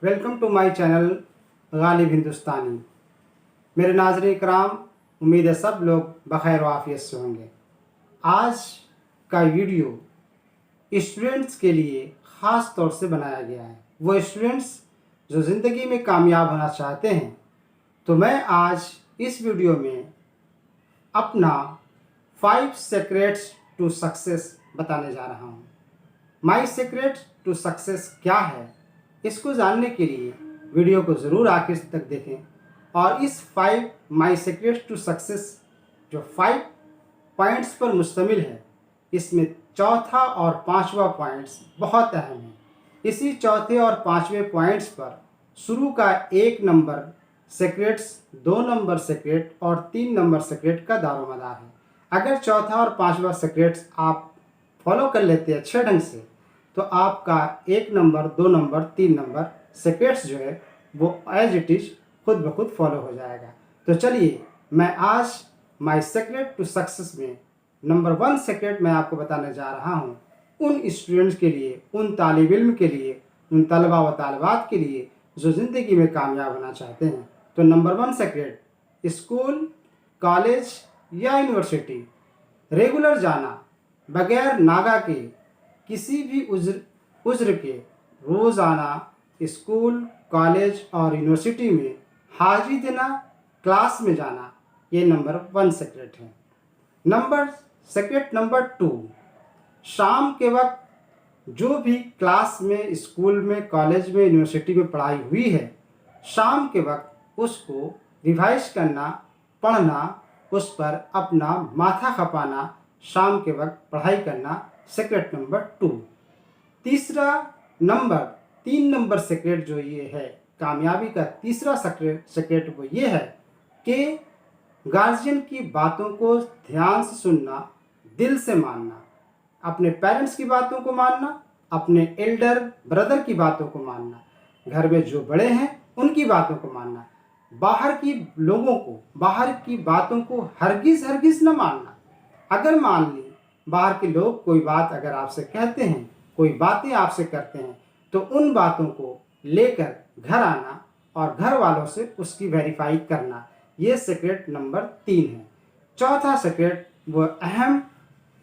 Welcome to my channel Ghalib Hindustani. मेरे नाज़रीन कराम, उम्मीद है सब लोग बखैर वाफियत से होंगे। आज का वीडियो स्टूडेंट्स के लिए ख़ास तौर से बनाया गया है। वो स्टूडेंट्स जो ज़िंदगी में कामयाब होना चाहते हैं। तो मैं आज इस वीडियो में अपना 5 सीक्रेट्स टू सक्सेस बताने जा रहा हूँ। माई सीक्रेट टू सक्सेस क्या है, इसको जानने के लिए वीडियो को ज़रूर आखिर तक देखें। और इस 5 माई सीक्रेट टू सक्सेस जो 5 पॉइंट्स पर मुश्तमिल है, इसमें चौथा और पांचवा पॉइंट्स बहुत अहम हैं। इसी चौथे और पांचवें पॉइंट्स पर शुरू का 1 नंबर सीक्रेट्स, 2 नंबर सीक्रेट और 3 नंबर सीक्रेट का दारोमदार है। अगर चौथा और पांचवा सीक्रेट्स आप फॉलो कर लेते हैं अच्छे ढंग से, तो आपका 1 नंबर, 2 नंबर, 3 नंबर सीक्रेट्स जो है वो एज इट इज़ खुद ब खुद फॉलो हो जाएगा। तो चलिए, मैं आज माई सीक्रेट टू सक्सेस में नंबर 1 सीक्रेट मैं आपको बताने जा रहा हूँ उन स्टूडेंट्स के लिए, उन तालिब इल्म के लिए, उन तलबा व तालिबात के लिए जो ज़िंदगी में कामयाब होना चाहते हैं। तो नंबर 1 सीक्रेट, स्कूल, कॉलेज या यूनिवर्सिटी रेगुलर जाना, बगैर नागा के, किसी भी उज्र के रोज़ाना स्कूल, कॉलेज और यूनिवर्सिटी में हाजिरी देना, क्लास में जाना, ये नंबर 1 सीक्रेट है। सीक्रेट नंबर 2, शाम के वक्त जो भी क्लास में, स्कूल में, कॉलेज में, यूनिवर्सिटी में पढ़ाई हुई है, शाम के वक्त उसको रिवाइज करना, पढ़ना, उस पर अपना माथा खपाना, शाम के वक्त पढ़ाई करना, सीक्रेट नंबर 2। तीसरा नंबर, 3 नंबर सीक्रेट जो ये है, कामयाबी का तीसरा सीक्रेट वो ये है कि गार्जियन की बातों को ध्यान से सुनना, दिल से मानना, अपने पेरेंट्स की बातों को मानना, अपने एल्डर ब्रदर की बातों को मानना, घर में जो बड़े हैं उनकी बातों को मानना, बाहर की लोगों को, बाहर की बातों को हरगिज़ न मानना। अगर मान ली बाहर के लोग कोई बात अगर आपसे कहते हैं, कोई बातें आपसे करते हैं, तो उन बातों को लेकर घर आना और घर वालों से उसकी वेरीफाई करना, ये सीक्रेट नंबर 3 है। चौथा सीक्रेट वो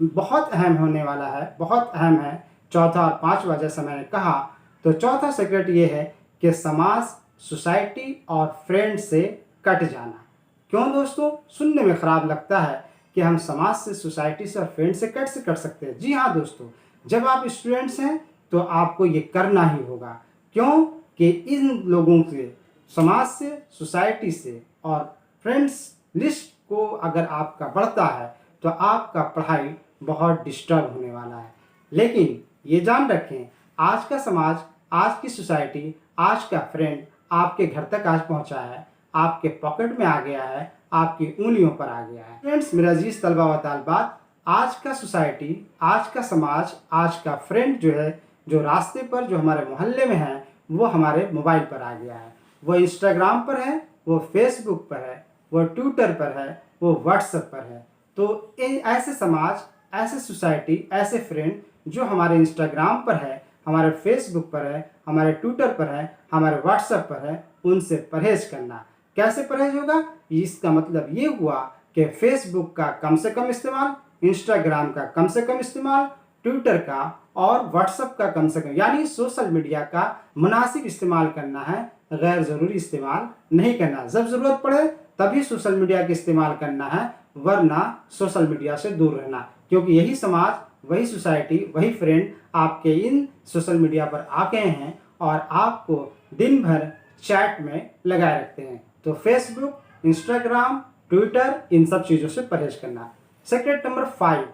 बहुत अहम होने वाला है, बहुत अहम है। चौथा और पांचवा जैसा मैंने कहा, तो चौथा सीक्रेट ये है कि समाज, सोसाइटी और फ्रेंड से कट जाना। क्यों दोस्तों, सुनने में ख़राब लगता है कि हम समाज से, सोसाइटी से और फ्रेंड से कैसे कट सकते हैं। जी हाँ दोस्तों, जब आप स्टूडेंट्स हैं तो आपको ये करना ही होगा। क्यों कि इन लोगों से, समाज से, सोसाइटी से और फ्रेंड्स लिस्ट को अगर आपका बढ़ता है तो आपका पढ़ाई बहुत डिस्टर्ब होने वाला है। लेकिन ये जान रखें, आज का समाज, आज की सोसाइटी, आज का फ्रेंड आपके घर तक आज पहुंचा है, आपके पॉकेट में आ गया है, आपकी उंगलियों पर आ गया है। फ्रेंड्स, मेरा अजीज तलबा व तालिबात, आज का सोसाइटी, आज का समाज, आज का फ्रेंड जो है, जो रास्ते पर, जो हमारे मोहल्ले में है, वो हमारे मोबाइल पर आ गया है। वो इंस्टाग्राम पर है, वो फेसबुक पर है, वो ट्विटर पर है, वो व्हाट्सएप पर है। तो ऐसे समाज, ऐसे सोसाइटी, ऐसे फ्रेंड जो हमारे इंस्टाग्राम पर है, हमारे फेसबुक पर है, हमारे ट्विटर पर है, हमारे व्हाट्सएप पर है, उनसे परहेज करना। कैसे परहेज होगा? इसका मतलब ये हुआ कि फेसबुक का कम से कम इस्तेमाल, इंस्टाग्राम का कम से कम इस्तेमाल, ट्विटर का और व्हाट्सएप का कम से कम, यानी सोशल मीडिया का मुनासिब इस्तेमाल करना है, गैर ज़रूरी इस्तेमाल नहीं करना। जब ज़रूरत पड़े तभी सोशल मीडिया का इस्तेमाल करना है, वरना सोशल मीडिया से दूर रहना। क्योंकि यही समाज, वही सोसाइटी, वही फ्रेंड आपके इन सोशल मीडिया पर आ गए हैं और आपको दिन भर चैट में लगाए रखते हैं। तो फेसबुक, इंस्टाग्राम, ट्विटर, इन सब चीज़ों से परहेज करना। सीक्रेट नंबर 5,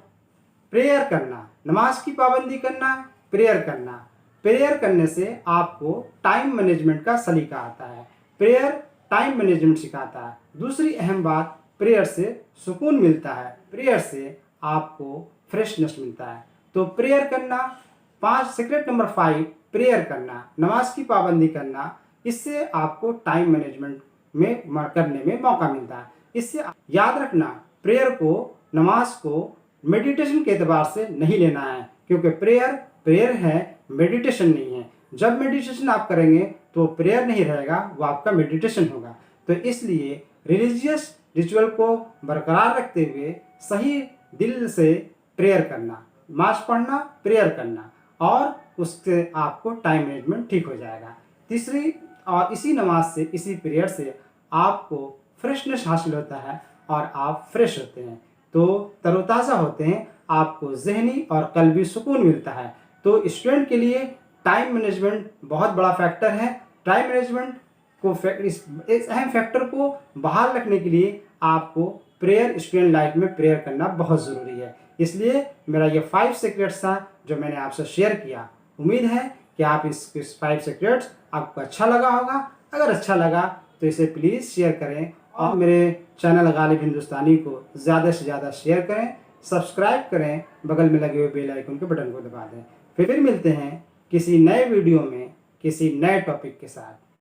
प्रेयर करना, नमाज की पाबंदी करना, प्रेयर करना। प्रेयर करने से आपको टाइम मैनेजमेंट का सलीका आता है। प्रेयर टाइम मैनेजमेंट सिखाता है। दूसरी अहम बात, प्रेयर से सुकून मिलता है, प्रेयर से आपको फ्रेशनेस मिलता है। तो प्रेयर करना, 5 सीक्रेट नंबर 5, प्रेयर करना, नमाज की पाबंदी करना, इससे आपको टाइम मैनेजमेंट में करने में मौका मिलता है। इससे याद रखना, प्रेयर को, नमाज को मेडिटेशन के एतबार से नहीं लेना है, क्योंकि प्रेयर है, मेडिटेशन नहीं है। जब मेडिटेशन आप करेंगे तो प्रेयर नहीं रहेगा, वो आपका मेडिटेशन होगा। तो इसलिए रिलीजियस रिचुअल को बरकरार रखते हुए सही दिल से प्रेयर करना, नमाज पढ़ना, प्रेयर करना, और उससे आपको टाइम मैनेजमेंट ठीक हो जाएगा। तीसरी, और इसी नमाज से, इसी प्रेयर से आपको फ्रेशनेस हासिल होता है और आप फ्रेश होते हैं, तो तरोताज़ा होते हैं, आपको ज़हनी और कल्बी सुकून मिलता है। तो स्टूडेंट के लिए टाइम मैनेजमेंट बहुत बड़ा फैक्टर है। टाइम मैनेजमेंट को इस अहम फैक्टर को बहाल रखने के लिए आपको प्रेयर, स्टूडेंट लाइफ में प्रेयर करना बहुत ज़रूरी है। इसलिए मेरा ये 5 सीक्रेट्स था जो मैंने आपसे शेयर किया। उम्मीद है कि आप इस 5 सीक्रेट्स आपको अच्छा लगा होगा। अगर अच्छा लगा तो इसे प्लीज़ शेयर करें और मेरे चैनल गालिब हिंदुस्तानी को ज़्यादा से ज़्यादा शेयर करें, सब्सक्राइब करें, बगल में लगे हुए बेल आइकन के बटन को दबा दें। फिर मिलते हैं किसी नए वीडियो में किसी नए टॉपिक के साथ।